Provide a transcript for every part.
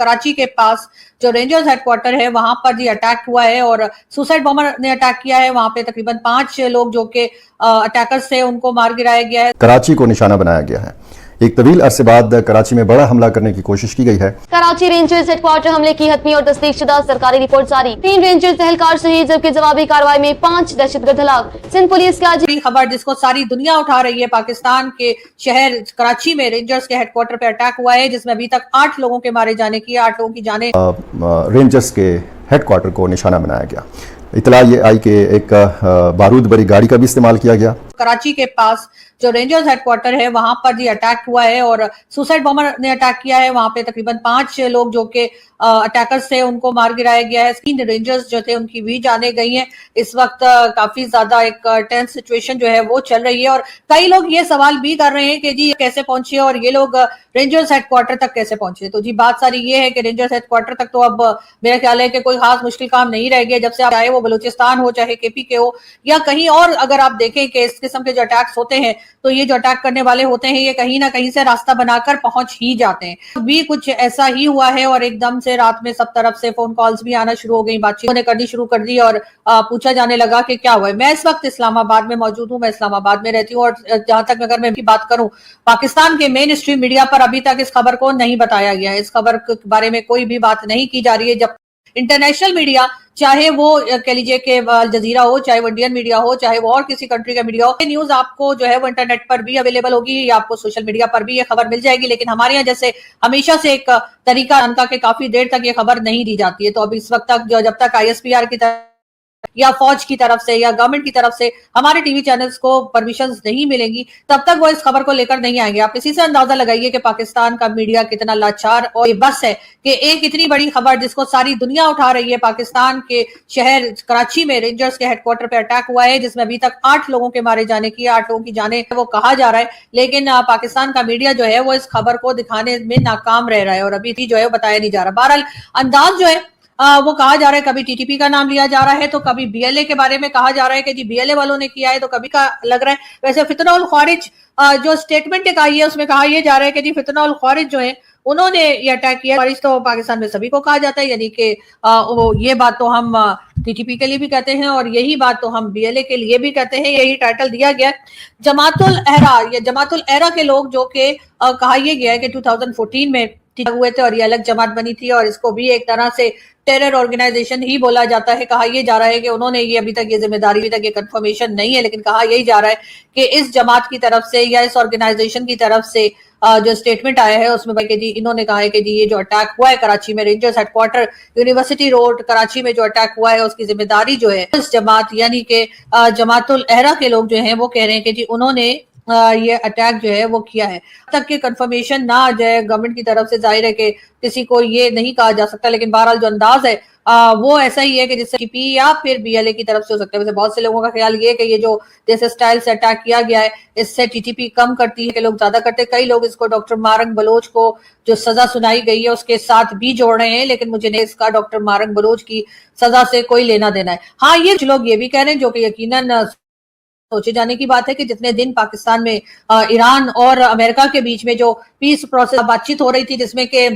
कराची के पास जो rangers headquarter है वहां पर जी अटैक हुआ है और सुसाइड बॉम्बर ने अटैक किया है। वहां पे तकरीबन 5 लोग जो कि अटैकर्स थे उनको मार गिराया गया है। कराची को निशाना बनाया गया है। एक तवील अरसे बाद कराची में बड़ा हमला करने की कोशिश की गई है। कराची रेंजर्स हेडक्वार्टर हमले की हतमी और तस्दीकशुदा सरकारी रिपोर्ट जारी। 3 रेंजर्स एहलकार शहीद जबकि जवाबी कार्रवाई में 5 दहशतगर्द हलाक। सिंध पुलिस की आज खबर जिसको सारी दुनिया उठा रही है, पाकिस्तान के शहर कराची में रेंजर्स के हेडक्वार्टर पे अटैक हुआ है जिसमें अभी तक 8 लोगों के मारे जाने की 8 लोगों की जाने। रेंजर्स के हेडक्वार्टर को निशाना बनाया गया। इतला ये आई कि एक बारूद भरी गाड़ी का भी इस्तेमाल किया गया। कराची के पास जो रेंजर्स हेडक्वार्टर है वहां पर जी अटैक हुआ है और सुसाइड बॉम्बर ने अटैक किया है। वहां पे तकरीबन 5 लोग जो कि अटैकर्स थे उनको मार गिराया गया है। 3 रेंजर्स जो थे उनकी भी जाने गई हैं। इस वक्त काफी ज्यादा एक टेंस सिचुएशन जो है वो चल रही है और कई लोग ये सवाल भी कर रहे हैं कि जी कैसे पहुंचे और ये लोग रेंजर्स हेडक्वार्टर तक कैसे पहुंचे। तो जी बात सारी ये है कि रेंजर्स हेडक्वार्टर तक तो अब मेरा ख्याल है कि कोई खास मुश्किल काम नहीं रह गया। जब से चाहे वो बलूचिस्तान हो चाहे केपी के हो या कहीं और, अगर आप देखें कि इस किस्म के जो अटैक्स होते हैं तो ये जो अटैक करने वाले होते हैं ये कहीं ना कहीं से रास्ता बनाकर पहुंच ही जाते हैं। भी कुछ ऐसा ही हुआ है और एकदम से रात में सब तरफ से फोन कॉल्स भी आना शुरू हो गई, बातचीत करनी शुरू कर दी और पूछा जाने लगा कि क्या हुआ है। मैं इस वक्त इस्लामाबाद में मौजूद हूँ, मैं इस्लामाबाद में रहती हूँ और जहां तक अगर मैं बात करूं, पाकिस्तान के मेन स्ट्रीम मीडिया पर अभी तक इस खबर को नहीं बताया गया है। इस खबर के बारे में कोई भी बात नहीं की जा रही है। जब इंटरनेशनल मीडिया, चाहे वो कह लीजिए कि अल जजीरा हो, चाहे वो इंडियन मीडिया हो, चाहे वो और किसी कंट्री का मीडिया हो, न्यूज आपको जो है वो इंटरनेट पर भी अवेलेबल होगी या आपको सोशल मीडिया पर भी ये खबर मिल जाएगी। लेकिन हमारे यहाँ जैसे हमेशा से एक तरीका अनका के काफी देर तक ये खबर नहीं दी जाती है। तो अब इस वक्त तक जब तक ISPR की तरफ या फौज की तरफ से या गवर्नमेंट की तरफ से हमारे टीवी चैनल्स को परमिशंस नहीं मिलेंगी, तब तक वो इस खबर को लेकर नहीं आएंगे। आप इसी से अंदाजा लगाइए कि पाकिस्तान का मीडिया कितना लाचार और बेबस है कि एक इतनी बड़ी खबर जिसको सारी दुनिया उठा रही है, पाकिस्तान के शहर कराची में रेंजर्स के हेडक्वार्टर पे अटैक हुआ है जिसमें अभी तक 8 लोगों के मारे जाने की, 8 लोगों की जाने वो कहा जा रहा है। लेकिन पाकिस्तान का मीडिया जो है वो इस खबर को दिखाने में नाकाम रह रहा है और अभी जो है वो बताया नहीं जा रहा। बहरहाल अंदाज जो है वो कहा जा रहा है, कभी TTP का नाम लिया जा रहा है तो कभी BLA के बारे में कहा जा रहा है कि जी BLA वालों ने किया है, तो कभी का लग रहा है। वैसे फितना उल ख्वारिज जो स्टेटमेंट एक आई है उसमें कहा यह जा रहा है कि जी फितना उल ख्वारिज जो है उन्होंने ये अटैक किया। ख्वारिज तो पाकिस्तान में सभी को कहा जाता है, यानी कि ये बात तो हम TTP के लिए भी कहते हैं और यही बात तो हम BLA के लिए भी कहते हैं। यही टाइटल दिया गया जमातुल अहरा, ये जमातुल अहरा के लोग जो कि कहा यह गया है कि 2014 में हुए थे और ये अलग जमात बनी थी और इसको भी एक तरह से टेरर ऑर्गेनाइजेशन ही बोला जाता है। कहा यह जा रहा है कि उन्होंने ये अभी तक ये जिम्मेदारी, अभी तक ये कंफर्मेशन नहीं है, लेकिन कहा यही जा रहा है कि इस जमात की तरफ से या इस ऑर्गेनाइजेशन की तरफ से जो स्टेटमेंट आया है उसमें भाई कि जी इन्होंने कहा है कि जी ये जो अटैक हुआ है कराची में rangers headquarter university road Karachi में जो अटैक हुआ है उसकी जिम्मेदारी जो है इस जमात यानी कि जमातुल अहरा के लोग जो हैं वो कह रहे हैं कि जी उन्होंने ये अटैक जो है वो किया है। तक के कंफर्मेशन ना आ जाए गवर्नमेंट की तरफ से, जाहिर है कि किसी को ये नहीं कहा जा सकता, लेकिन बहरहाल जो अंदाज है वो ऐसा ही है कि जिससे TTP या फिर BLA की तरफ से हो सकता है। वैसे बहुत से लोगों का ख्याल ये है कि ये जो जैसे स्टाइल से अटैक किया गया है इससे TTP कम करती है कि लोग ज्यादा करते। कई लोग इसको डॉक्टर मारंग बलोच को जो सजा सुनाई गई है उसके साथ भी जोड़ रहे हैं, लेकिन मुझे नहीं इसका डॉक्टर मारंग बलोच की सजा से कोई लेना देना है। हाँ, ये लोग ये भी कह रहे हैं जो कि यकीनन सोचे जाने की बात है कि जितने दिन पाकिस्तान में ईरान और अमेरिका के बीच में जो पीस प्रोसेस बातचीत हो रही थी जिसमें कि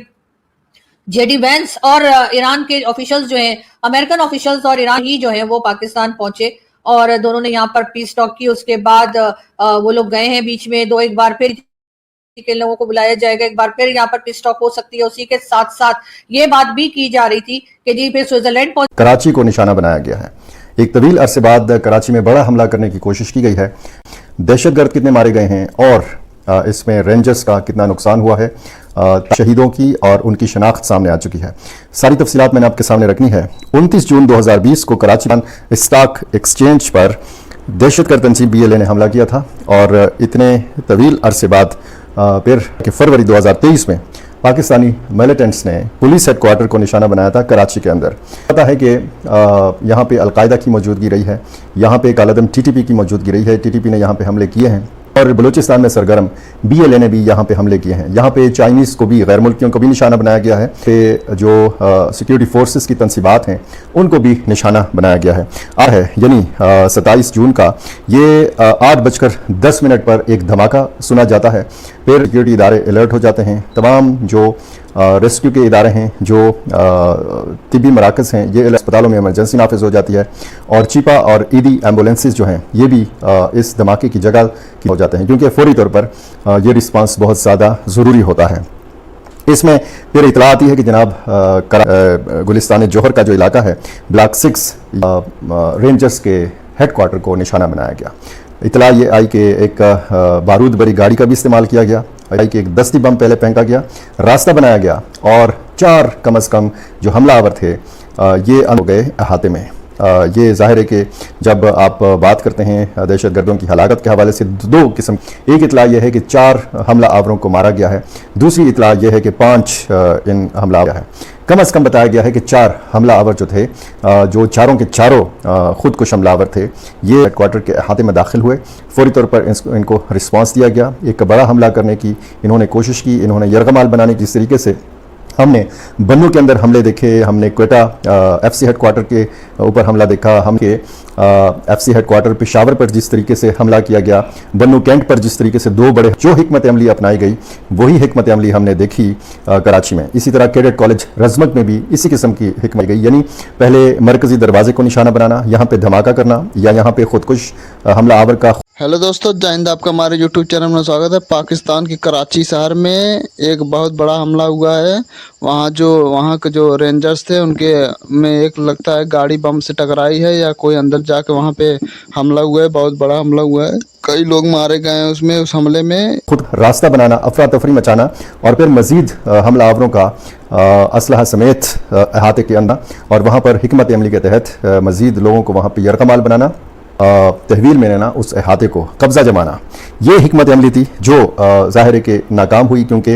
JD वैंस और ईरान के ऑफिशियल्स जो हैं, अमेरिकन ऑफिशियल्स और ईरान ही जो हैं वो पाकिस्तान पहुंचे और दोनों ने यहाँ पर पीस टॉक की। उसके बाद वो लोग गए हैं बीच में एक बार फिर के लोगों को बुलाया जाएगा, एक बार फिर यहाँ पर पीस टॉक हो सकती है। उसी के साथ साथ ये बात भी की जा रही थी कि जी फिर स्विट्जरलैंड कराची को निशाना बनाया गया है। एक तवील अरसे बाद कराची में बड़ा हमला करने की कोशिश की गई है। दहशतगर्द कितने मारे गए हैं और इसमें रेंजर्स का कितना नुकसान हुआ है, शहीदों की और उनकी शनाख्त सामने आ चुकी है। सारी तफसीलात मैंने आपके सामने रखनी है। 29 जून 2020 को कराची स्टॉक एक्सचेंज पर दहशतगर्द तंजीम BLA ने हमला किया था और इतने तवील अरसे बाद फिर फरवरी 2023 में पाकिस्तानी मिलिटेंट्स ने पुलिस हेडक्वार्टर को निशाना बनाया था कराची के अंदर। पता है कि यहाँ पे अलकायदा की मौजूदगी रही है, यहाँ पे एक आलम TTP की मौजूदगी रही है। TTP ने यहाँ पे हमले किए हैं और बलूचिस्तान में सरगर्म BLA ने भी यहाँ पे हमले किए हैं। यहाँ पे चाइनीज़ को भी, गैर मुल्कियों को भी निशाना बनाया गया है। पे जो सिक्योरिटी फोर्सेस की तनसीबात हैं उनको भी निशाना बनाया गया है। यानी 27 जून का ये 8:10 पर एक धमाका सुना जाता है। फिर सिक्योरिटी इदारे अलर्ट हो जाते हैं। तमाम जो रेस्क्यू के इदारे हैं, जो तिब्बी मराकज़ हैं, ये अस्पतालों में इमरजेंसी नाफिज हो जाती है, और चीपा और ईडी एम्बुलेंसेज जो हैं ये भी इस धमाके की जगह हो जाते हैं, क्योंकि फौरी तौर पर ये रिस्पांस बहुत ज़्यादा ज़रूरी होता है। इसमें फिर इतला आती है कि जनाब गुलिस्तान जौहर का जो इलाका है, ब्लॉक 6 रेंजर्स के हेडक्वार्टर को निशाना बनाया गया। इतला ये आई कि एक बारूद भरी गाड़ी का भी इस्तेमाल किया गया, आई कि एक दस्ती बम पहले फेंका गया, रास्ता बनाया गया, और 4 कम अज़ कम जो हमलावर थे ये हो गए अहाते में। ये जाहिर है कि जब आप बात करते हैं दहशतगर्दों की हलाकत के हवाले से 2 किस्म, एक इतला यह है कि 4 हमला आवरों को मारा गया है, दूसरी इतला यह है कि 5 इन हमला है। कम अज़ कम बताया गया है कि 4 हमला आवर जो थे, जो चारों के चारों खुदकुश हमलावर थे, ये हेडक्वार्टर के अहाते में दाखिल हुए। फौरी तौर पर इनको रिस्पांस दिया गया, एक बड़ा हमला करने की इन्होंने कोशिश की, इन्होंने यरगमाल बनाने की। इस तरीके से हमने बन्नू के अंदर हमले देखे, हमने क्वेटा एफसी हेडक्वार्टर के ऊपर हमला देखा, हमने एफसी हेडक्वार्टर पेशावर पर जिस तरीके से हमला किया गया, बन्नू कैंट पर जिस तरीके से 2 बड़े जो हिकमत अमली अपनाई गई, वही हिकमत अमली हमने देखी कराची में। इसी तरह कैडेट कॉलेज रजमत में भी इसी किस्म की हिकमत गई, यानी पहले मरकजी दरवाजे को निशाना बनाना, यहाँ पे धमाका करना, या यहाँ पे खुदकुश हमला आवर का। हेलो दोस्तों, जय हिंद। आपका हमारे यूट्यूब चैनल में स्वागत है। पाकिस्तान की कराची शहर में एक बहुत बड़ा हमला हुआ है। वहाँ के जो रेंजर्स थे उनके में एक लगता है गाड़ी बम से टकराई है, या कोई अंदर जाके वहाँ पे हमला हुआ है, बहुत बड़ा हमला हुआ है, कई लोग मारे गए हैं उसमें, उस हमले में। खुद रास्ता बनाना, अफरा तफरी मचाना, और फिर मजीद हमला आवरों का असलहा समेत अहाते के अंदर, और वहाँ पर हिकमत अमली के तहत मजीद लोगों को वहाँ पर यरगमाल बनाना, तहवील में लेना, उस अहाते को कब्जा जमाना, ये हिकमत अमली थी जो ज़ाहिर है कि नाकाम हुई, क्योंकि